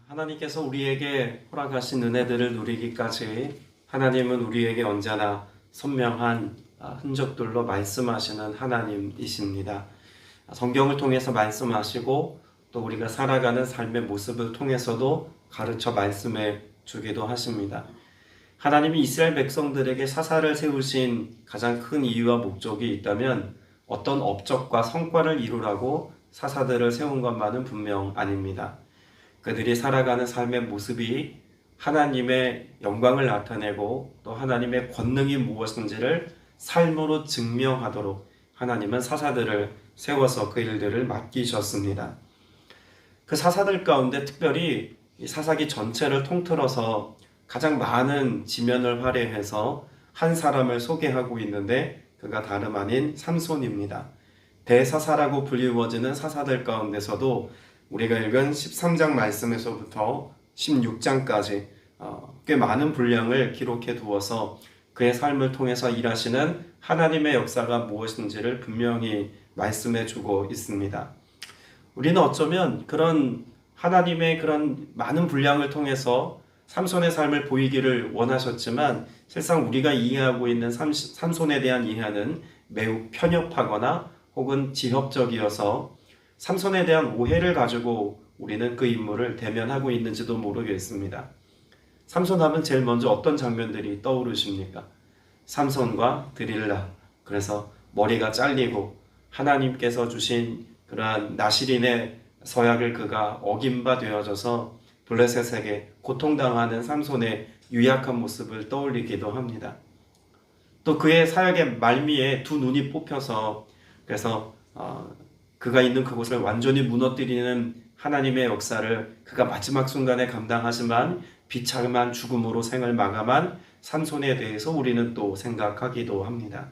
하나님께서 우리에게 허락하신 은혜들을 누리기까지 하나님은 우리에게 언제나 선명한 흔적들로 말씀하시는 하나님이십니다. 성경을 통해서 말씀하시고 또 우리가 살아가는 삶의 모습을 통해서도 가르쳐 말씀해 주기도 하십니다. 하나님이 이스라엘 백성들에게 사사를 세우신 가장 큰 이유와 목적이 있다면 어떤 업적과 성과를 이루라고 사사들을 세운 것만은 분명 아닙니다. 그들이 살아가는 삶의 모습이 하나님의 영광을 나타내고 또 하나님의 권능이 무엇인지를 삶으로 증명하도록 하나님은 사사들을 세워서 그 일들을 맡기셨습니다. 그 사사들 가운데 특별히 이 사사기 전체를 통틀어서 가장 많은 지면을 할애해서 한 사람을 소개하고 있는데 그가 다름 아닌 삼손입니다. 대사사라고 불리워지는 사사들 가운데서도 우리가 읽은 13장 말씀에서부터 16장까지 꽤 많은 분량을 기록해 두어서 그의 삶을 통해서 일하시는 하나님의 역사가 무엇인지를 분명히 말씀해 주고 있습니다. 우리는 어쩌면 그런 하나님의 그런 많은 분량을 통해서 삼손의 삶을 보이기를 원하셨지만 실상 우리가 이해하고 있는 삼손에 대한 이해는 매우 편협하거나 혹은 지엽적이어서 삼손에 대한 오해를 가지고 우리는 그 인물을 대면하고 있는지도 모르겠습니다. 삼손 하면 제일 먼저 어떤 장면들이 떠오르십니까? 삼손과 드릴라, 그래서 머리가 잘리고 하나님께서 주신 그러한 나시린의 서약을 그가 어긴 바 되어져서 블레셋에게 고통당하는 삼손의 유약한 모습을 떠올리기도 합니다. 또 그의 사역의 말미에 두 눈이 뽑혀서 그래서 그가 있는 그곳을 완전히 무너뜨리는 하나님의 역사를 그가 마지막 순간에 감당하지만 비참한 죽음으로 생을 마감한 삼손에 대해서 우리는 또 생각하기도 합니다.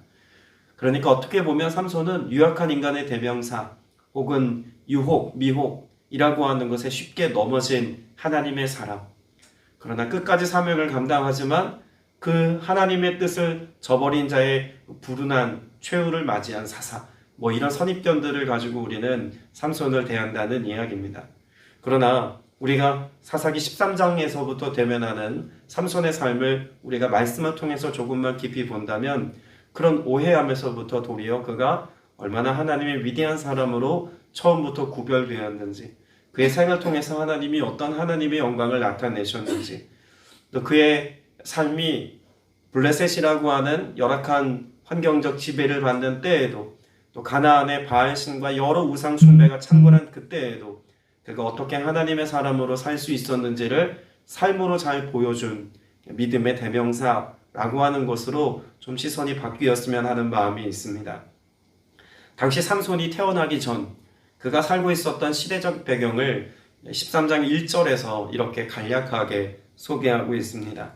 그러니까 어떻게 보면 삼손은 유약한 인간의 대명사 혹은 유혹, 미혹이라고 하는 것에 쉽게 넘어진 하나님의 사람, 그러나 끝까지 사명을 감당하지만 그 하나님의 뜻을 저버린 자의 불운한 최후를 맞이한 사사, 이런 선입견들을 가지고 우리는 삼손을 대한다는 이야기입니다. 그러나 우리가 사사기 13장에서부터 대면하는 삼손의 삶을 우리가 말씀을 통해서 조금만 깊이 본다면 그런 오해함에서부터 도리어 그가 얼마나 하나님의 위대한 사람으로 처음부터 구별되었는지, 그의 생을 통해서 하나님이 어떤 하나님의 영광을 나타내셨는지, 또 그의 삶이 블레셋이라고 하는 열악한 환경적 지배를 받는 때에도, 또 가나안의 바알신과 여러 우상 숭배가 창궐한 그때에도 그가 어떻게 하나님의 사람으로 살 수 있었는지를 삶으로 잘 보여준 믿음의 대명사라고 하는 것으로 좀 시선이 바뀌었으면 하는 마음이 있습니다. 당시 삼손이 태어나기 전 그가 살고 있었던 시대적 배경을 13장 1절에서 이렇게 간략하게 소개하고 있습니다.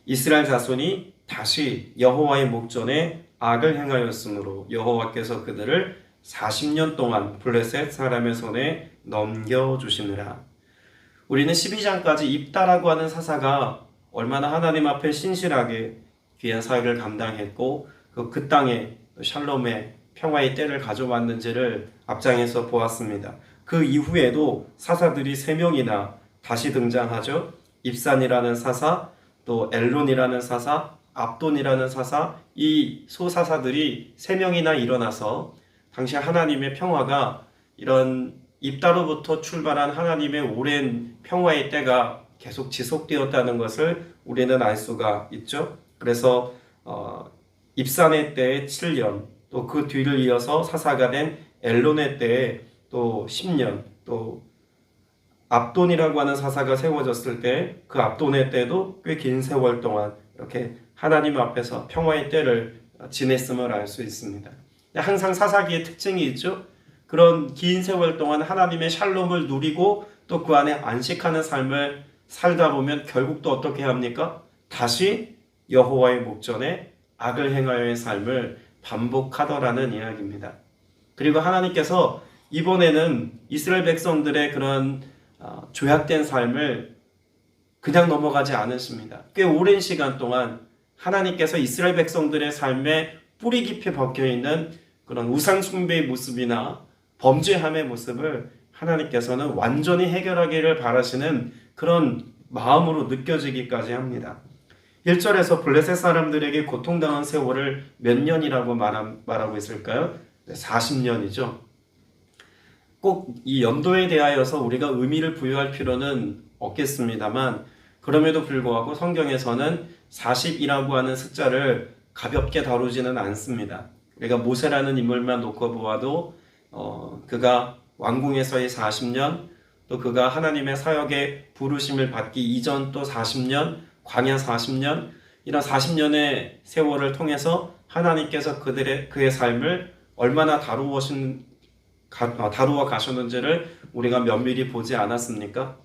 이스라엘 자손이 다시 여호와의 목전에 악을 행하였으므로 여호와께서 그들을 40년 동안 블레셋 사람의 손에 넘겨주시느라. 우리는 12장까지 입다라고 하는 사사가 얼마나 하나님 앞에 신실하게 귀한 사역을 감당했고 그 땅에 샬롬의 평화의 때를 가져왔는지를 앞장에서 보았습니다. 그 이후에도 사사들이 3명이나 다시 등장하죠. 입산이라는 사사, 또 엘론이라는 사사, 압돈이라는 사사, 이 소사사들이 3명이나 일어나서 당시 하나님의 평화가 이런 입다로부터 출발한 하나님의 오랜 평화의 때가 계속 지속되었다는 것을 우리는 알 수가 있죠. 그래서 입산의 때에 7년, 또 그 뒤를 이어서 사사가 된 엘론의 때에 또 10년, 또 압돈이라고 하는 사사가 세워졌을 때 그 압돈의 때도 꽤 긴 세월 동안 이렇게 하나님 앞에서 평화의 때를 지냈음을 알 수 있습니다. 항상 사사기의 특징이 있죠. 그런 긴 세월 동안 하나님의 샬롬을 누리고 또 그 안에 안식하는 삶을 살다 보면 결국 또 어떻게 합니까? 다시 여호와의 목전에 악을 행하여의 삶을 반복하더라는 이야기입니다. 그리고 하나님께서 이번에는 이스라엘 백성들의 그런 조약된 삶을 그냥 넘어가지 않으십니다. 꽤 오랜 시간 동안 하나님께서 이스라엘 백성들의 삶에 뿌리 깊이 박혀있는 그런 우상 숭배의 모습이나 범죄함의 모습을 하나님께서는 완전히 해결하기를 바라시는 그런 마음으로 느껴지기까지 합니다. 1절에서 블레셋 사람들에게 고통당한 세월을 몇 년이라고 말하고 있을까요? 40년이죠. 꼭 이 연도에 대하여서 우리가 의미를 부여할 필요는 없겠습니다만, 그럼에도 불구하고 성경에서는 40이라고 하는 숫자를 가볍게 다루지는 않습니다. 우리가 모세라는 인물만 놓고 보아도 그가 왕궁에서의 40년, 또 그가 하나님의 사역에 부르심을 받기 이전 또 40년, 광야 40년, 이런 40년의 세월을 통해서 하나님께서 그의 삶을 얼마나 다루어 가셨는지를 우리가 면밀히 보지 않았습니까?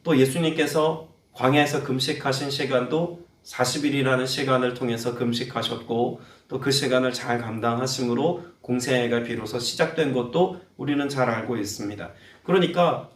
또 예수님께서 광야에서 금식하신 시간도 40일이라는 시간을 통해서 금식하셨고, 또 그 시간을 잘 감당하심으로 공생애가 비로소 시작된 것도 우리는 잘 알고 있습니다. 그러니까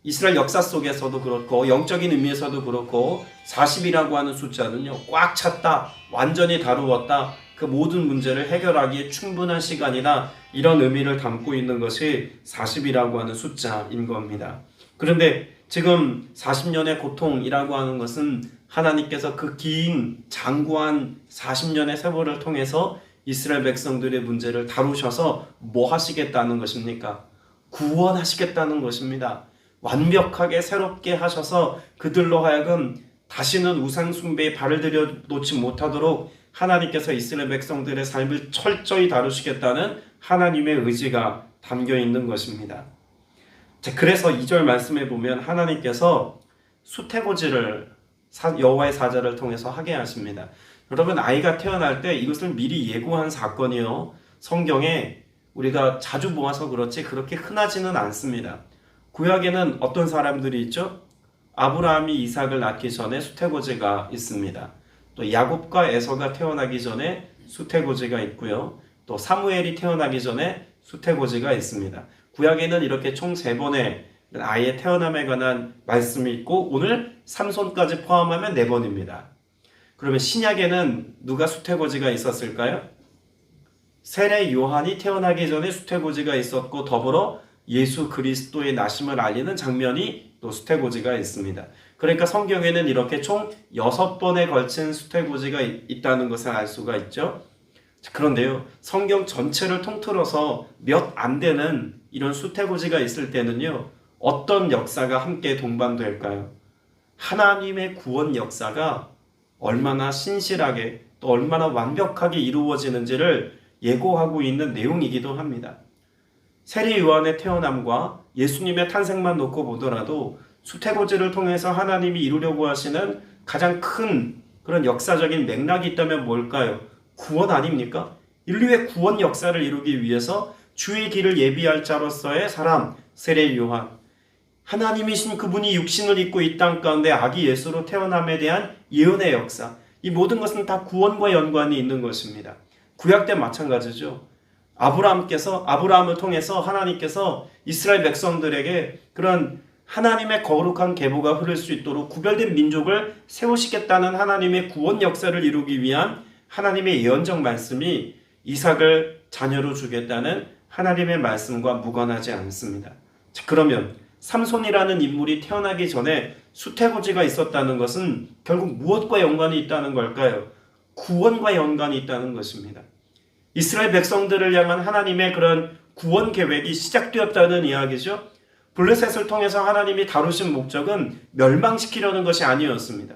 이스라엘 역사 속에서도 그렇고 영적인 의미에서도 그렇고 40이라고 하는 숫자는요, 꽉 찼다, 완전히 다루었다, 그 모든 문제를 해결하기에 충분한 시간이다, 이런 의미를 담고 있는 것이 40이라고 하는 숫자인 겁니다. 그런데 지금 40년의 고통이라고 하는 것은 하나님께서 그 긴 장구한 40년의 세월을 통해서 이스라엘 백성들의 문제를 다루셔서 뭐 하시겠다는 것입니까? 구원하시겠다는 것입니다. 완벽하게 새롭게 하셔서 그들로 하여금 다시는 우상 숭배에 발을 들여놓지 못하도록 하나님께서 이스라엘 백성들의 삶을 철저히 다루시겠다는 하나님의 의지가 담겨 있는 것입니다. 그래서 2절 말씀에 보면 하나님께서 수태고지를 여호와의 사자를 통해서 하게 하십니다. 여러분, 아이가 태어날 때 이것을 미리 예고한 사건이요, 성경에 우리가 자주 모아서 그렇지 그렇게 흔하지는 않습니다. 구약에는 어떤 사람들이 있죠? 아브라함이 이삭을 낳기 전에 수태고지가 있습니다. 또 야곱과 에서가 태어나기 전에 수태고지가 있고요. 또 사무엘이 태어나기 전에 수태고지가 있습니다. 구약에는 이렇게 총 3번의 아이의 태어남에 관한 말씀이 있고, 오늘 삼손까지 포함하면 4번입니다. 그러면 신약에는 누가 수태고지가 있었을까요? 세례 요한이 태어나기 전에 수태고지가 있었고, 더불어 예수 그리스도의 나심을 알리는 장면이 또 수태고지가 있습니다. 그러니까 성경에는 이렇게 총 6번에 걸친 수태고지가 있다는 것을 알 수가 있죠. 그런데요, 성경 전체를 통틀어서 몇 안 되는 이런 수태고지가 있을 때는요, 어떤 역사가 함께 동반될까요? 하나님의 구원 역사가 얼마나 신실하게 또 얼마나 완벽하게 이루어지는지를 예고하고 있는 내용이기도 합니다. 세례 요한의 태어남과 예수님의 탄생만 놓고 보더라도 수태고지를 통해서 하나님이 이루려고 하시는 가장 큰 그런 역사적인 맥락이 있다면 뭘까요? 구원 아닙니까? 인류의 구원 역사를 이루기 위해서 주의 길을 예비할 자로서의 사람, 세례 요한. 하나님이신 그분이 육신을 입고 이 땅 가운데 아기 예수로 태어남에 대한 예언의 역사. 이 모든 것은 다 구원과 연관이 있는 것입니다. 구약 때 마찬가지죠. 아브라함을 통해서 하나님께서 이스라엘 백성들에게 그런 하나님의 거룩한 계보가 흐를 수 있도록 구별된 민족을 세우시겠다는 하나님의 구원 역사를 이루기 위한 하나님의 예언적 말씀이 이삭을 자녀로 주겠다는 하나님의 말씀과 무관하지 않습니다. 그러면 삼손이라는 인물이 태어나기 전에 수태고지가 있었다는 것은 결국 무엇과 연관이 있다는 걸까요? 구원과 연관이 있다는 것입니다. 이스라엘 백성들을 향한 하나님의 그런 구원 계획이 시작되었다는 이야기죠. 블레셋을 통해서 하나님이 다루신 목적은 멸망시키려는 것이 아니었습니다.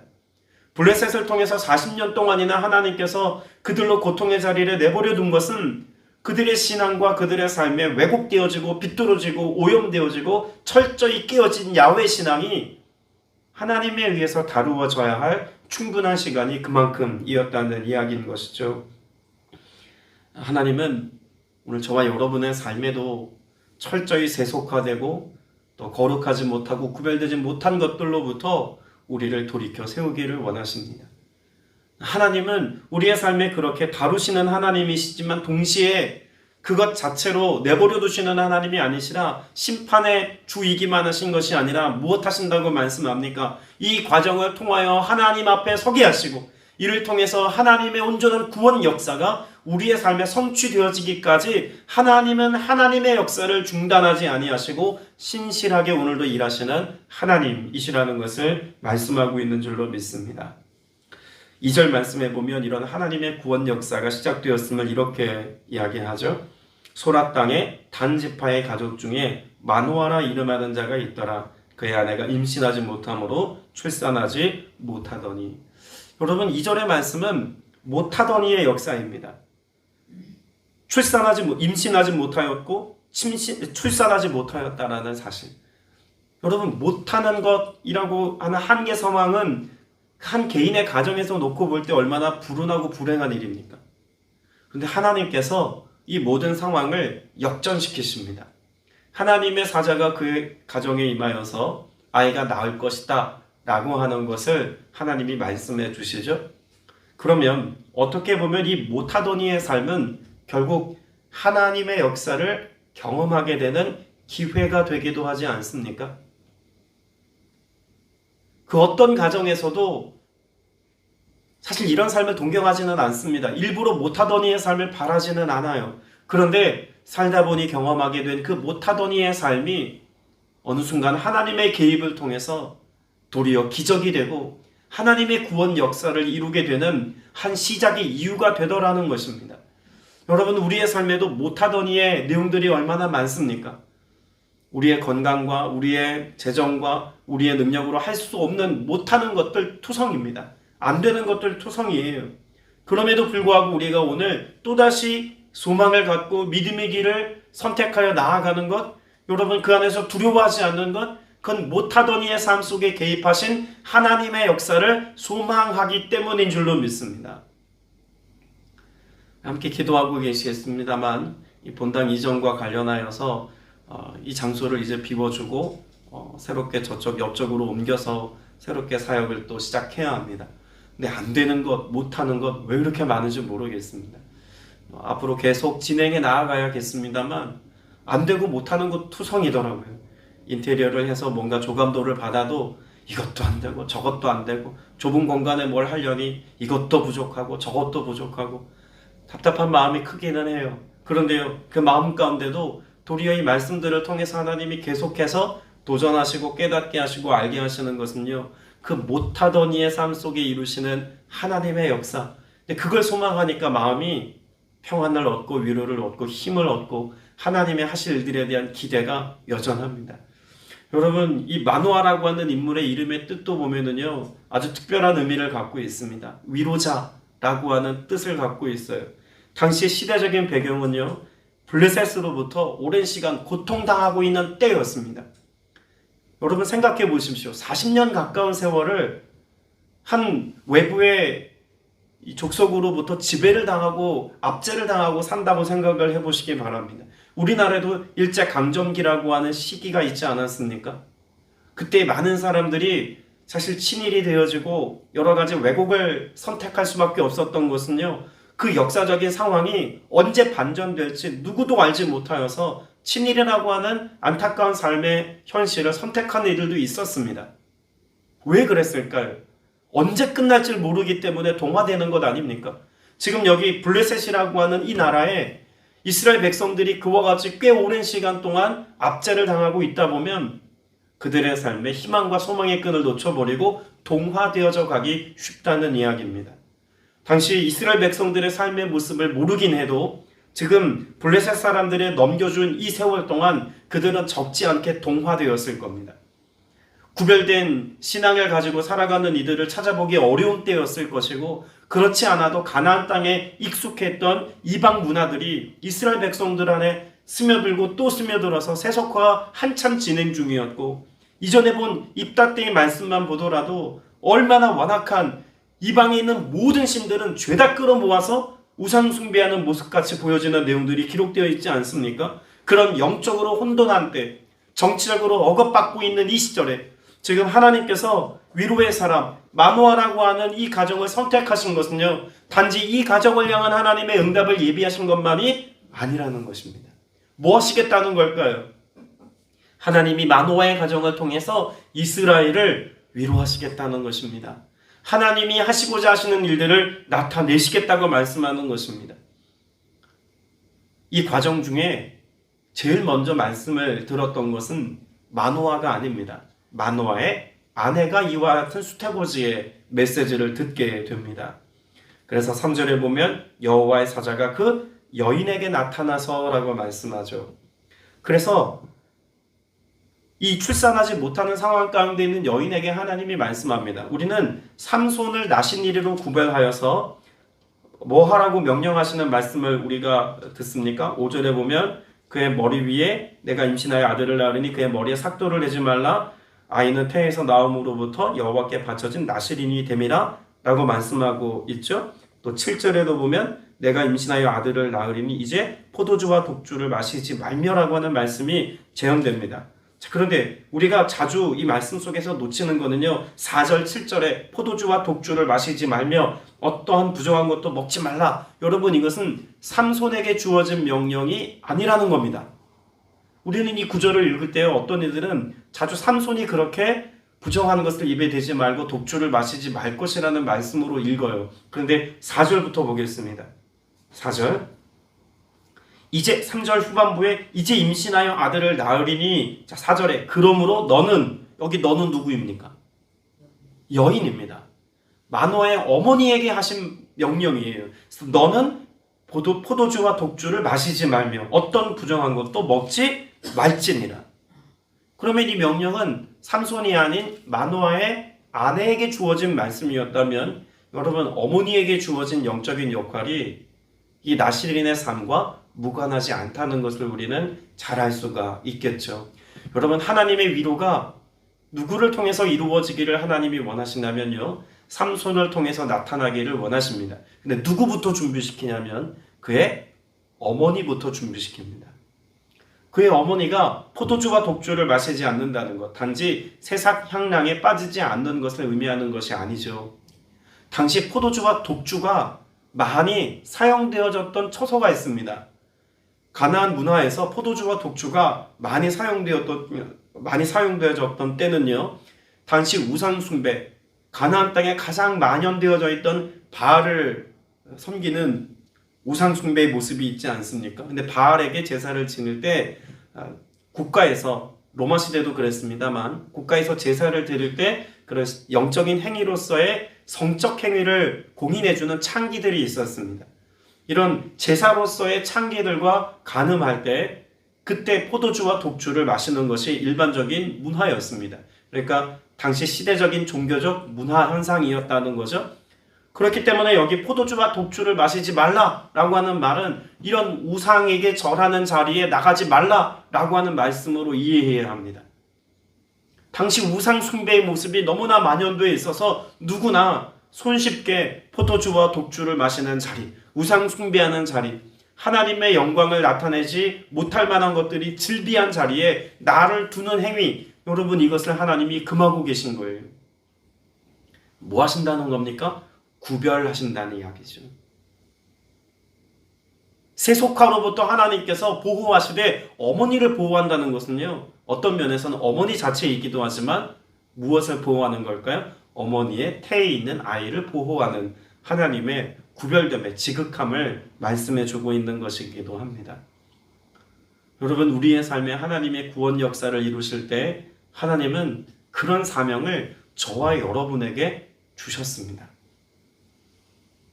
블레셋을 통해서 40년 동안이나 하나님께서 그들로 고통의 자리를 내버려 둔 것은 그들의 신앙과 그들의 삶에 왜곡되어지고 비뚤어지고 오염되어지고 철저히 깨어진 야훼 신앙이 하나님에 의해서 다루어져야 할 충분한 시간이 그만큼이었다는 이야기인 것이죠. 하나님은 오늘 저와 여러분의 삶에도 철저히 세속화되고 또 거룩하지 못하고 구별되지 못한 것들로부터 우리를 돌이켜 세우기를 원하십니다. 하나님은 우리의 삶에 그렇게 다루시는 하나님이시지만 동시에 그것 자체로 내버려 두시는 하나님이 아니시라 심판의 주이기만 하신 것이 아니라 무엇 하신다고 말씀합니까? 이 과정을 통하여 하나님 앞에 서게 하시고 이를 통해서 하나님의 온전한 구원 역사가 우리의 삶에 성취되어지기까지 하나님은 하나님의 역사를 중단하지 아니하시고 신실하게 오늘도 일하시는 하나님이시라는 것을 말씀하고 있는 줄로 믿습니다. 2절 말씀에 보면 이런 하나님의 구원 역사가 시작되었음을 이렇게 이야기하죠. 소라 땅에 단 지파의 가족 중에 마노아라 이름하는 자가 있더라. 그의 아내가 임신하지 못함으로 출산하지 못하더니. 여러분, 2절의 말씀은 못하더니의 역사입니다. 임신하지 못하였고 출산하지 못하였다라는 사실. 여러분, 못하는 것이라고 하는 한계 상황은 한 개인의 가정에서 놓고 볼 때 얼마나 불운하고 불행한 일입니까? 그런데 하나님께서 이 모든 상황을 역전시키십니다. 하나님의 사자가 그의 가정에 임하여서 아이가 낳을 것이다 라고 하는 것을 하나님이 말씀해 주시죠. 그러면 어떻게 보면 이 못하더니의 삶은 결국 하나님의 역사를 경험하게 되는 기회가 되기도 하지 않습니까? 그 어떤 가정에서도 사실 이런 삶을 동경하지는 않습니다. 일부러 못하더니의 삶을 바라지는 않아요. 그런데 살다 보니 경험하게 된 그 못하더니의 삶이 어느 순간 하나님의 개입을 통해서 도리어 기적이 되고 하나님의 구원 역사를 이루게 되는 한 시작의 이유가 되더라는 것입니다. 여러분, 우리의 삶에도 못하더니의 내용들이 얼마나 많습니까? 우리의 건강과 우리의 재정과 우리의 능력으로 할 수 없는 못하는 것들 투성입니다. 안 되는 것들 투성이에요. 그럼에도 불구하고 우리가 오늘 또다시 소망을 갖고 믿음의 길을 선택하여 나아가는 것, 여러분 그 안에서 두려워하지 않는 것, 그건 못하더니의 삶 속에 개입하신 하나님의 역사를 소망하기 때문인 줄로 믿습니다. 함께 기도하고 계시겠습니다만 이 본당 이전과 관련하여서 이 장소를 이제 비워주고 새롭게 저쪽 옆쪽으로 옮겨서 새롭게 사역을 또 시작해야 합니다. 근데 안 되는 것, 못하는 것 왜 이렇게 많은지 모르겠습니다. 앞으로 계속 진행해 나아가야겠습니다만 안 되고 못하는 것 투성이더라고요. 인테리어를 해서 뭔가 조감도를 받아도 이것도 안 되고 저것도 안 되고 좁은 공간에 뭘 하려니 이것도 부족하고 저것도 부족하고 답답한 마음이 크기는 해요. 그런데요, 그 마음 가운데도 도리어 이 말씀들을 통해서 하나님이 계속해서 도전하시고 깨닫게 하시고 알게 하시는 것은요, 그 못하더니의 삶 속에 이루시는 하나님의 역사. 근데 그걸 소망하니까 마음이 평안을 얻고 위로를 얻고 힘을 얻고 하나님의 하실 일들에 대한 기대가 여전합니다. 여러분, 이 마노아라고 하는 인물의 이름의 뜻도 보면은요, 아주 특별한 의미를 갖고 있습니다. 위로자라고 하는 뜻을 갖고 있어요. 당시 시대적인 배경은요, 블레셋으로부터 오랜 시간 고통당하고 있는 때였습니다. 여러분 생각해 보십시오. 40년 가까운 세월을 한 외부의 족속으로부터 지배를 당하고 압제를 당하고 산다고 생각을 해보시기 바랍니다. 우리나라에도 일제강점기라고 하는 시기가 있지 않았습니까? 그때 많은 사람들이 사실 친일이 되어지고 여러 가지 왜곡을 선택할 수밖에 없었던 것은요, 그 역사적인 상황이 언제 반전될지 누구도 알지 못하여서 친일이라고 하는 안타까운 삶의 현실을 선택하는 이들도 있었습니다. 왜 그랬을까요? 언제 끝날지 모르기 때문에 동화되는 것 아닙니까? 지금 여기 블레셋이라고 하는 이 나라에 이스라엘 백성들이 그와 같이 꽤 오랜 시간 동안 압제를 당하고 있다 보면 그들의 삶에 희망과 소망의 끈을 놓쳐버리고 동화되어져 가기 쉽다는 이야기입니다. 당시 이스라엘 백성들의 삶의 모습을 모르긴 해도 지금 블레셋 사람들의 넘겨준 이 세월 동안 그들은 적지 않게 동화되었을 겁니다. 구별된 신앙을 가지고 살아가는 이들을 찾아보기 어려운 때였을 것이고, 그렇지 않아도 가나안 땅에 익숙했던 이방 문화들이 이스라엘 백성들 안에 스며들고 또 스며들어서 세속화가 한참 진행 중이었고, 이전에 본 입다떼의 말씀만 보더라도 얼마나 완악한 이방에 있는 모든 신들은 죄다 끌어모아서 우상 숭배하는 모습같이 보여지는 내용들이 기록되어 있지 않습니까? 그런 영적으로 혼돈한 때, 정치적으로 억압받고 있는 이 시절에 지금 하나님께서 위로의 사람 마노아라고 하는 이 가정을 선택하신 것은요, 단지 이 가정을 향한 하나님의 응답을 예비하신 것만이 아니라는 것입니다. 뭐 하시겠다는 걸까요? 하나님이 마노아의 가정을 통해서 이스라엘을 위로하시겠다는 것입니다. 하나님이 하시고자 하시는 일들을 나타내시겠다고 말씀하는 것입니다. 이 과정 중에 제일 먼저 말씀을 들었던 것은 마노아가 아닙니다. 마노아의 아내가 이와 같은 수태고지의 메시지를 듣게 됩니다. 그래서 3절에 보면 여호와의 사자가 그 여인에게 나타나서라고 말씀하죠. 그래서 이 출산하지 못하는 상황 가운데 있는 여인에게 하나님이 말씀합니다. 우리는 삼손을 나신 이리로 구별하여서 뭐 하라고 명령하시는 말씀을 우리가 듣습니까? 5절에 보면 그의 머리 위에 내가 임신하여 아들을 낳으리니 그의 머리에 삭도를 내지 말라. 아이는 태에서 나옴으로부터 여호와께 바쳐진 나실인이 됨이라 라고 말씀하고 있죠. 또 7절에도 보면 내가 임신하여 아들을 낳으리니 이제 포도주와 독주를 마시지 말며라고 하는 말씀이 재현됩니다. 자, 그런데 우리가 자주 이 말씀 속에서 놓치는 거는요, 4절, 7절에 포도주와 독주를 마시지 말며 어떠한 부정한 것도 먹지 말라. 여러분, 이것은 삼손에게 주어진 명령이 아니라는 겁니다. 우리는 이 구절을 읽을 때 어떤 이들은 자주 삼손이 그렇게 부정한 것을 입에 대지 말고 독주를 마시지 말 것이라는 말씀으로 읽어요. 그런데 4절부터 보겠습니다. 4절. 이제 3절 후반부에 이제 임신하여 아들을 낳으리니, 자 4절에 그러므로 너는, 여기 너는 누구입니까? 여인입니다. 마노아의 어머니에게 하신 명령이에요. 너는 포도주와 독주를 마시지 말며 어떤 부정한 것도 먹지 말지니라. 그러면 이 명령은 삼손이 아닌 마노아의 아내에게 주어진 말씀이었다면, 여러분, 어머니에게 주어진 영적인 역할이 이 나실인의 삶과 무관하지 않다는 것을 우리는 잘 알 수가 있겠죠. 여러분, 하나님의 위로가 누구를 통해서 이루어지기를 하나님이 원하신다면요, 삼손을 통해서 나타나기를 원하십니다. 근데 누구부터 준비시키냐면 그의 어머니부터 준비시킵니다. 그의 어머니가 포도주와 독주를 마시지 않는다는 것, 단지 세상 향락에 빠지지 않는 것을 의미하는 것이 아니죠. 당시 포도주와 독주가 많이 사용되어졌던 처소가 있습니다. 가나안 문화에서 포도주와 독주가 많이 사용되어졌던 때는요, 당시 우상 숭배, 가나안 땅에 가장 만연되어져 있던 바알을 섬기는 우상 숭배의 모습이 있지 않습니까? 근데 바알에게 제사를 지낼 때 국가에서, 로마 시대도 그랬습니다만, 국가에서 제사를 드릴 때 그런 영적인 행위로서의 성적 행위를 공인해주는 창기들이 있었습니다. 이런 제사로서의 창기들과 간음할 때 그때 포도주와 독주를 마시는 것이 일반적인 문화였습니다. 그러니까 당시 시대적인 종교적 문화 현상이었다는 거죠. 그렇기 때문에 여기 포도주와 독주를 마시지 말라라고 하는 말은 이런 우상에게 절하는 자리에 나가지 말라라고 하는 말씀으로 이해해야 합니다. 당시 우상 숭배의 모습이 너무나 만연되어 있어서 누구나 손쉽게 포도주와 독주를 마시는 자리, 우상 숭배하는 자리, 하나님의 영광을 나타내지 못할 만한 것들이 즐비한 자리에 나를 두는 행위, 여러분, 이것을 하나님이 금하고 계신 거예요. 뭐 하신다는 겁니까? 구별하신다는 이야기죠. 세속화로부터 하나님께서 보호하시되 어머니를 보호한다는 것은요, 어떤 면에서는 어머니 자체이기도 하지만 무엇을 보호하는 걸까요? 어머니의 태에 있는 아이를 보호하는 하나님의 구별됨의 지극함을 말씀해주고 있는 것이기도 합니다. 여러분, 우리의 삶에 하나님의 구원 역사를 이루실 때 하나님은 그런 사명을 저와 여러분에게 주셨습니다.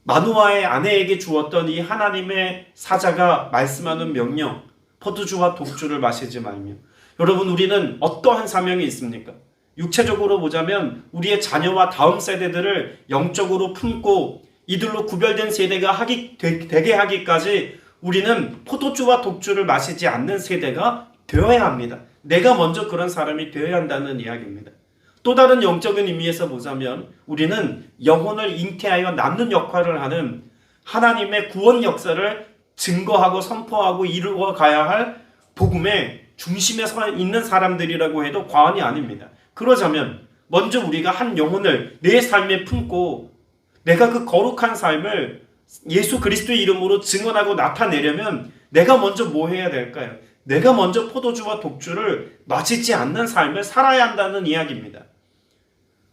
마노아의 아내에게 주었던 이 하나님의 사자가 말씀하는 명령, 포도주와 독주를 마시지 말며, 여러분, 우리는 어떠한 사명이 있습니까? 육체적으로 보자면 우리의 자녀와 다음 세대들을 영적으로 품고 이들로 구별된 세대가 되게 하기까지 우리는 포도주와 독주를 마시지 않는 세대가 되어야 합니다. 내가 먼저 그런 사람이 되어야 한다는 이야기입니다. 또 다른 영적인 의미에서 보자면 우리는 영혼을 잉태하여 남는 역할을 하는 하나님의 구원 역사를 증거하고 선포하고 이루어 가야 할 복음의 중심에 서 있는 사람들이라고 해도 과언이 아닙니다. 그러자면 먼저 우리가 한 영혼을 내 삶에 품고 내가 그 거룩한 삶을 예수 그리스도의 이름으로 증언하고 나타내려면 내가 먼저 뭐 해야 될까요? 내가 먼저 포도주와 독주를 마시지 않는 삶을 살아야 한다는 이야기입니다.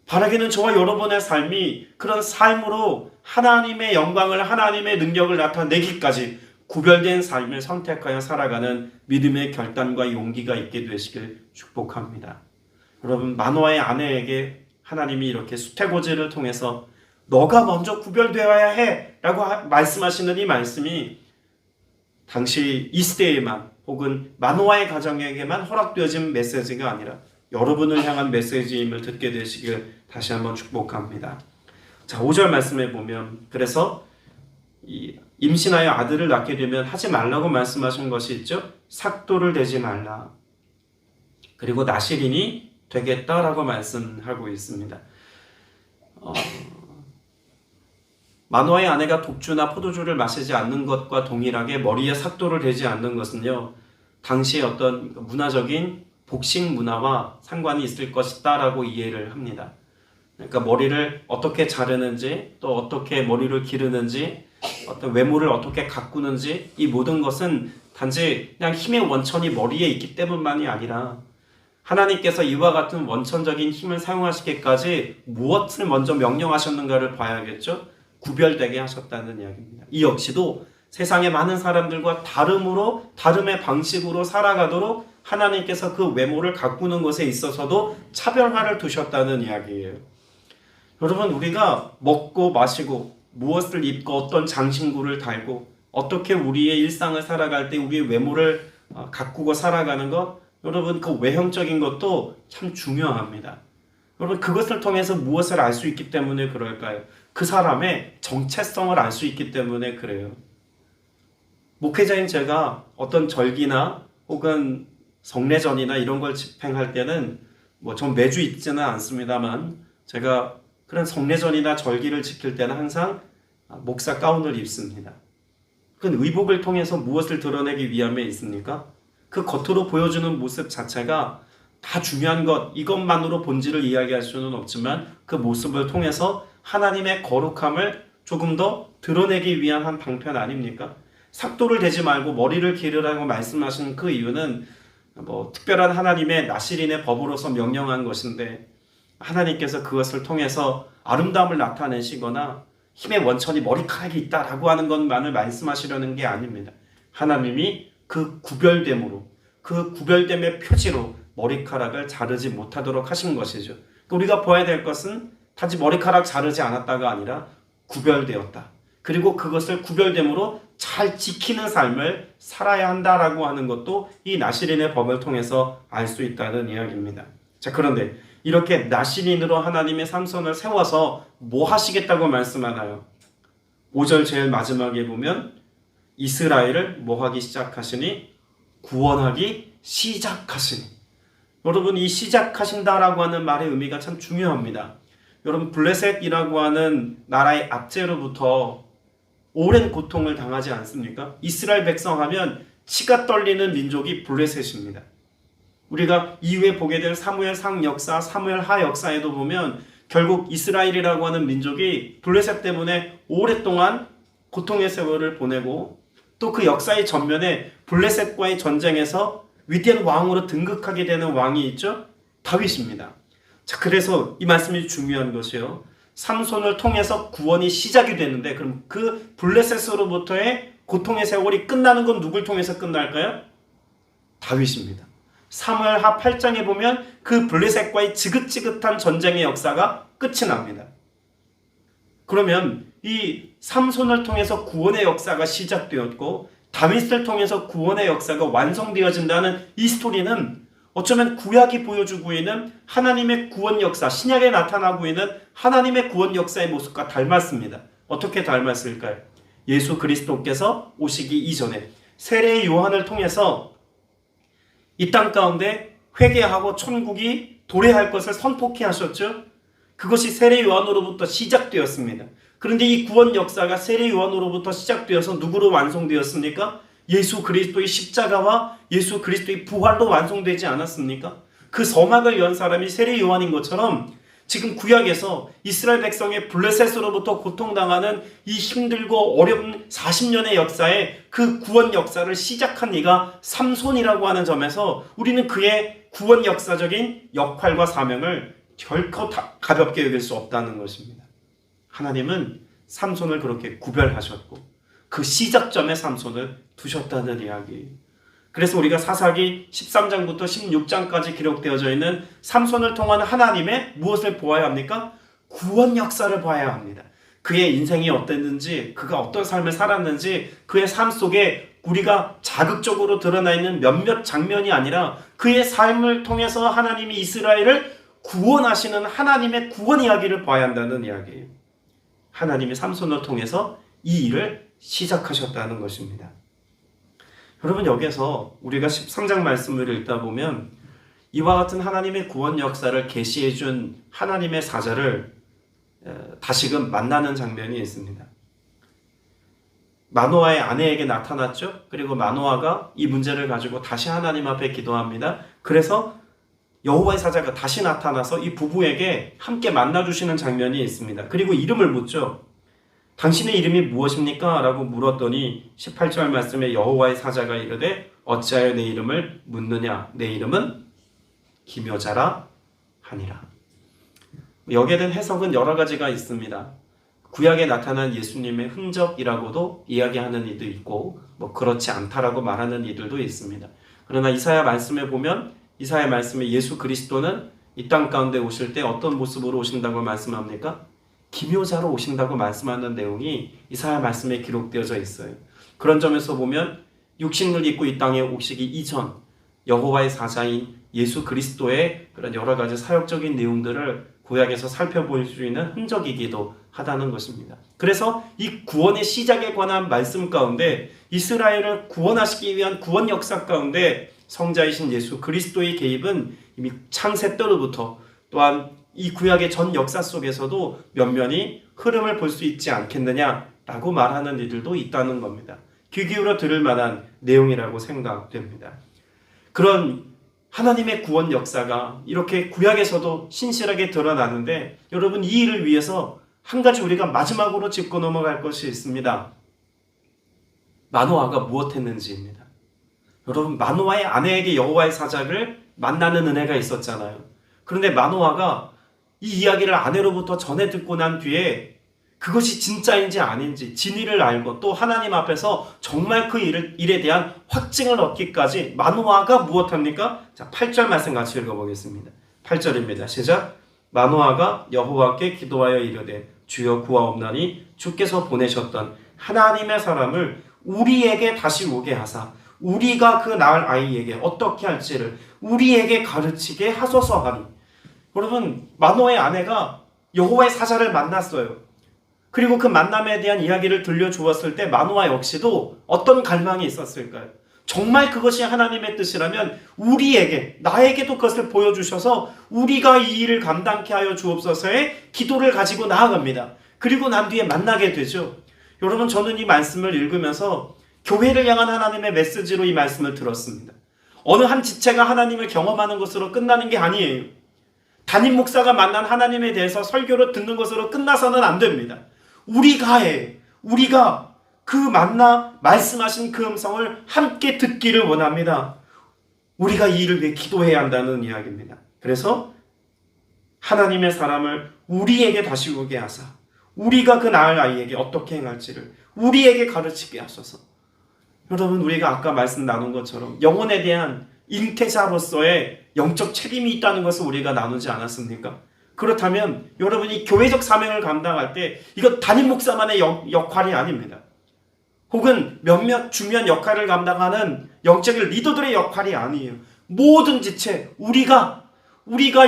바라기는 저와 여러분의 삶이 그런 삶으로 하나님의 영광을, 하나님의 능력을 나타내기까지 구별된 삶을 선택하여 살아가는 믿음의 결단과 용기가 있게 되시길 축복합니다. 여러분, 마노아의 아내에게 하나님이 이렇게 수태고지를 통해서 너가 먼저 구별되어야 해 라고 말씀하시는 이 말씀이 당시 이 시대에만 혹은 마노아의 가정에게만 허락되어진 메시지가 아니라 여러분을 향한 메시지임을 듣게 되시길 다시 한번 축복합니다. 자, 5절 말씀에 보면 그래서 임신하여 아들을 낳게 되면 하지 말라고 말씀하신 것이 있죠. 삭도를 대지 말라. 그리고 나실인이 되겠다라고 말씀하고 있습니다. 마노아의 아내가 독주나 포도주를 마시지 않는 것과 동일하게 머리에 삭도를 대지 않는 것은요, 당시의 어떤 문화적인 복식 문화와 상관이 있을 것이다라고 이해를 합니다. 그러니까 머리를 어떻게 자르는지, 또 어떻게 머리를 기르는지, 어떤 외모를 어떻게 가꾸는지, 이 모든 것은 단지 그냥 힘의 원천이 머리에 있기 때문만이 아니라 하나님께서 이와 같은 원천적인 힘을 사용하시기까지 무엇을 먼저 명령하셨는가를 봐야겠죠. 구별되게 하셨다는 이야기입니다. 이 역시도 세상의 많은 사람들과 다름의 방식으로 살아가도록 하나님께서 그 외모를 가꾸는 것에 있어서도 차별화를 두셨다는 이야기예요. 여러분, 우리가 먹고 마시고 무엇을 입고 어떤 장신구를 달고 어떻게 우리의 일상을 살아갈 때 우리의 외모를 가꾸고 살아가는 것, 여러분, 그 외형적인 것도 참 중요합니다. 여러분, 그것을 통해서 무엇을 알 수 있기 때문에 그럴까요? 그 사람의 정체성을 알 수 있기 때문에 그래요. 목회자인 제가 어떤 절기나 혹은 성례전이나 이런 걸 집행할 때는 전 매주 있지는 않습니다만 제가 그런 성례전이나 절기를 지킬 때는 항상 목사 가운을 입습니다. 그건 의복을 통해서 무엇을 드러내기 위함에 있습니까? 그 겉으로 보여주는 모습 자체가 다 중요한 것, 이것만으로 본질을 이야기할 수는 없지만 그 모습을 통해서 하나님의 거룩함을 조금 더 드러내기 위한 한 방편 아닙니까? 삭도를 대지 말고 머리를 기르라고 말씀하신 그 이유는 특별한 하나님의 나실인의 법으로서 명령한 것인데 하나님께서 그것을 통해서 아름다움을 나타내시거나 힘의 원천이 머리카락이 있다라고 하는 것만을 말씀하시려는 게 아닙니다. 하나님이 그 구별됨으로, 그 구별됨의 표지로 머리카락을 자르지 못하도록 하신 것이죠. 우리가 보아야 될 것은 단지 머리카락 자르지 않았다가 아니라 구별되었다. 그리고 그것을 구별됨으로 잘 지키는 삶을 살아야 한다라고 하는 것도 이 나실인의 법을 통해서 알 수 있다는 이야기입니다. 자, 그런데 이렇게 나실인으로 하나님의 삼손을 세워서 뭐 하시겠다고 말씀하나요? 5절 제일 마지막에 보면 이스라엘을 뭐 하기 시작하시니? 구원하기 시작하시니. 여러분, 이 시작하신다라고 하는 말의 의미가 참 중요합니다. 여러분, 블레셋이라고 하는 나라의 압제로부터 오랜 고통을 당하지 않습니까? 이스라엘 백성 하면 치가 떨리는 민족이 블레셋입니다. 우리가 이후에 보게 될 사무엘 상 역사, 사무엘 하 역사에도 보면 결국 이스라엘이라고 하는 민족이 블레셋 때문에 오랫동안 고통의 세월을 보내고 또 그 역사의 전면에 블레셋과의 전쟁에서 위대한 왕으로 등극하게 되는 왕이 있죠? 다윗입니다. 자, 그래서 이 말씀이 중요한 것이요. 삼손을 통해서 구원이 시작이 되는데 그럼 그 블레셋으로부터의 고통의 세월이 끝나는 건 누굴 통해서 끝날까요? 다윗입니다. 사무엘하 8장에 보면 그 블레셋과의 지긋지긋한 전쟁의 역사가 끝이 납니다. 그러면 이 삼손을 통해서 구원의 역사가 시작되었고 다윗을 통해서 구원의 역사가 완성되어진다는 이 스토리는 어쩌면 구약이 보여주고 있는 하나님의 구원 역사, 신약에 나타나고 있는 하나님의 구원 역사의 모습과 닮았습니다. 어떻게 닮았을까요? 예수 그리스도께서 오시기 이전에 세례 요한을 통해서 이 땅 가운데 회개하고 천국이 도래할 것을 선포케 하셨죠. 그것이 세례 요한으로부터 시작되었습니다. 그런데 이 구원 역사가 세례 요한으로부터 시작되어서 누구로 완성되었습니까? 예수 그리스도의 십자가와 예수 그리스도의 부활로 완성되지 않았습니까? 그 서막을 연 사람이 세례 요한인 것처럼 지금 구약에서 이스라엘 백성의 블레셋으로부터 고통당하는 이 힘들고 어려운 40년의 역사에 그 구원 역사를 시작한 이가 삼손이라고 하는 점에서 우리는 그의 구원 역사적인 역할과 사명을 결코 가볍게 여길 수 없다는 것입니다. 하나님은 삼손을 그렇게 구별하셨고 그 시작점에 삼손을 두셨다는 이야기. 그래서 우리가 사사기 13장부터 16장까지 기록되어져 있는 삼손을 통한 하나님의 무엇을 보아야 합니까? 구원 역사를 봐야 합니다. 그의 인생이 어땠는지, 그가 어떤 삶을 살았는지, 그의 삶 속에 우리가 자극적으로 드러나 있는 몇몇 장면이 아니라 그의 삶을 통해서 하나님이 이스라엘을 구원하시는 하나님의 구원 이야기를 봐야 한다는 이야기예요. 하나님이 삼손을 통해서 이 일을 시작하셨다는 것입니다. 여러분, 여기서 우리가 13장 말씀을 읽다 보면 이와 같은 하나님의 구원 역사를 계시해 준 하나님의 사자를 다시금 만나는 장면이 있습니다. 마노아의 아내에게 나타났죠. 그리고 마노아가 이 문제를 가지고 다시 하나님 앞에 기도합니다. 그래서 여호와의 사자가 다시 나타나서 이 부부에게 함께 만나주시는 장면이 있습니다. 그리고 이름을 묻죠. 당신의 이름이 무엇입니까? 라고 물었더니 18절 말씀에 여호와의 사자가 이르되 어찌하여 내 이름을 묻느냐? 내 이름은 기묘자라 하니라. 여기에 대한 해석은 여러 가지가 있습니다. 구약에 나타난 예수님의 흔적이라고도 이야기하는 이도 있고 그렇지 않다라고 말하는 이들도 있습니다. 그러나 이사야 말씀에 보면 이사야 말씀에 예수 그리스도는 이 땅 가운데 오실 때 어떤 모습으로 오신다고 말씀합니까? 기묘자로 오신다고 말씀하는 내용이 이사야 말씀에 기록되어져 있어요. 그런 점에서 보면 육신을 입고 이 땅에 오시기 이전 여호와의 사자인 예수 그리스도의 그런 여러 가지 사역적인 내용들을 구약에서 살펴볼 수 있는 흔적이기도 하다는 것입니다. 그래서 이 구원의 시작에 관한 말씀 가운데 이스라엘을 구원하시기 위한 구원 역사 가운데 성자이신 예수 그리스도의 개입은 이미 창세 때로부터 또한 이 구약의 전 역사 속에서도 면면히 흐름을 볼 수 있지 않겠느냐라고 말하는 이들도 있다는 겁니다. 귀 기울여 들을 만한 내용이라고 생각됩니다. 그런 하나님의 구원 역사가 이렇게 구약에서도 신실하게 드러나는데 여러분, 이 일을 위해서 한 가지 우리가 마지막으로 짚고 넘어갈 것이 있습니다. 마노아가 무엇했는지입니다. 여러분, 마노아의 아내에게 여호와의 사자를 만나는 은혜가 있었잖아요. 그런데 마노아가 이 이야기를 아내로부터 전해 듣고 난 뒤에 그것이 진짜인지 아닌지 진위를 알고 또 하나님 앞에서 정말 그 일에 대한 확증을 얻기까지 마노아가 무엇합니까? 자, 8절 말씀 같이 읽어보겠습니다. 8절입니다. 시작. 마노아가 여호와께 기도하여 이르되 주여 구하옵나니 주께서 보내셨던 하나님의 사람을 우리에게 다시 오게 하사 우리가 그 낳을 아이에게 어떻게 할지를 우리에게 가르치게 하소서 하니. 여러분, 마노아의 아내가 여호와의 사자를 만났어요. 그리고 그 만남에 대한 이야기를 들려주었을 때 마노아 역시도 어떤 갈망이 있었을까요? 정말 그것이 하나님의 뜻이라면 우리에게, 나에게도 그것을 보여주셔서 우리가 이 일을 감당케 하여 주옵소서의 기도를 가지고 나아갑니다. 그리고 난 뒤에 만나게 되죠. 여러분, 저는 이 말씀을 읽으면서 교회를 향한 하나님의 메시지로 이 말씀을 들었습니다. 어느 한 지체가 하나님을 경험하는 것으로 끝나는 게 아니에요. 담임 목사가 만난 하나님에 대해서 설교로 듣는 것으로 끝나서는 안 됩니다. 우리가 그 만나 말씀하신 그 음성을 함께 듣기를 원합니다. 우리가 이 일을 위해 기도해야 한다는 이야기입니다. 그래서 하나님의 사람을 우리에게 다시 오게 하사 우리가 그 낳을 아이에게 어떻게 행할지를 우리에게 가르치게 하소서. 여러분, 우리가 아까 말씀 나눈 것처럼 영혼에 대한 잉태자로서의 영적 책임이 있다는 것을 우리가 나누지 않았습니까? 그렇다면 여러분이 교회적 사명을 감당할 때 이거 담임 목사만의 역할이 아닙니다. 혹은 몇몇 중요한 역할을 감당하는 영적인 리더들의 역할이 아니에요. 모든 지체, 우리가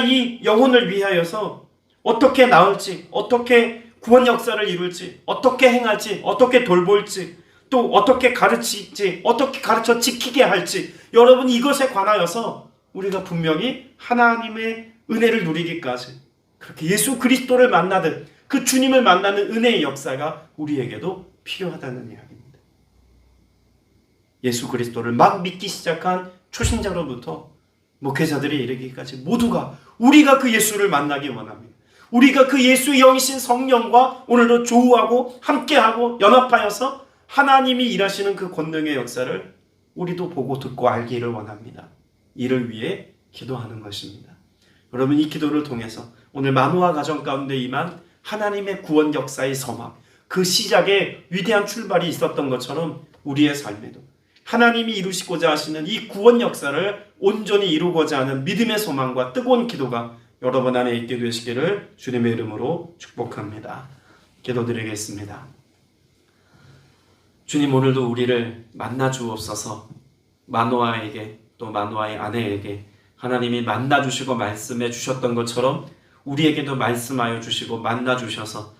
이 영혼을 위하여서 어떻게 나올지, 어떻게 구원 역사를 이룰지, 어떻게 행할지, 어떻게 돌볼지, 또 어떻게 가르칠지, 어떻게 가르쳐 지키게 할지, 여러분 이것에 관하여서 우리가 분명히 하나님의 은혜를 누리기까지 그렇게 예수 그리스도를 만나듯 그 주님을 만나는 은혜의 역사가 우리에게도 필요하다는 이야기입니다. 예수 그리스도를 막 믿기 시작한 초신자로부터 목회자들이 이르기까지 모두가 우리가 그 예수를 만나기 원합니다. 우리가 그 예수의 영이신 성령과 오늘도 조우하고 함께하고 연합하여서 하나님이 일하시는 그 권능의 역사를 우리도 보고 듣고 알기를 원합니다. 이를 위해 기도하는 것입니다. 여러분, 이 기도를 통해서 오늘 마노아 가정 가운데 임한 하나님의 구원 역사의 서막, 그 시작에 위대한 출발이 있었던 것처럼 우리의 삶에도 하나님이 이루시고자 하시는 이 구원 역사를 온전히 이루고자 하는 믿음의 소망과 뜨거운 기도가 여러분 안에 있게 되시기를 주님의 이름으로 축복합니다. 기도드리겠습니다. 주님, 오늘도 우리를 만나 주옵소서. 마노아에게 또 마노아의 아내에게 하나님이 만나 주시고 말씀해 주셨던 것처럼 우리에게도 말씀하여 주시고 만나 주셔서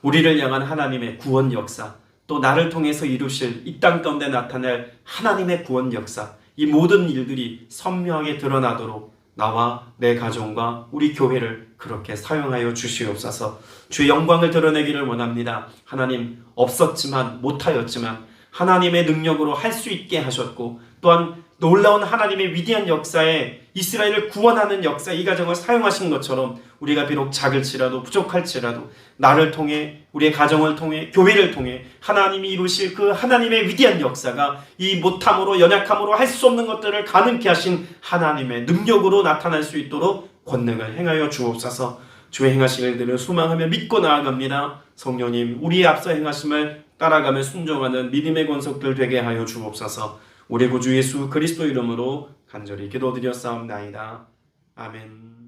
우리를 향한 하나님의 구원 역사, 또 나를 통해서 이루실 이 땅 가운데 나타날 하나님의 구원 역사, 이 모든 일들이 선명하게 드러나도록 나와 내 가정과 우리 교회를 그렇게 사용하여 주시옵소서. 주의 영광을 드러내기를 원합니다. 하나님, 없었지만 못하였지만 하나님의 능력으로 할 수 있게 하셨고, 또한 놀라운 하나님의 위대한 역사에 이스라엘을 구원하는 역사, 이 가정을 사용하신 것처럼 우리가 비록 작을지라도 부족할지라도 나를 통해, 우리의 가정을 통해, 교회를 통해 하나님이 이루실 그 하나님의 위대한 역사가 이 못함으로, 연약함으로 할 수 없는 것들을 가능케 하신 하나님의 능력으로 나타날 수 있도록 권능을 행하여 주옵소서. 주의 행하실 일들을 소망하며 믿고 나아갑니다. 성령님, 우리의 앞서 행하심을 따라가며 순종하는 믿음의 권속들 되게 하여 주옵소서. 우리 구주 예수 그리스도 이름으로 간절히 기도드렸사옵나이다. 아멘.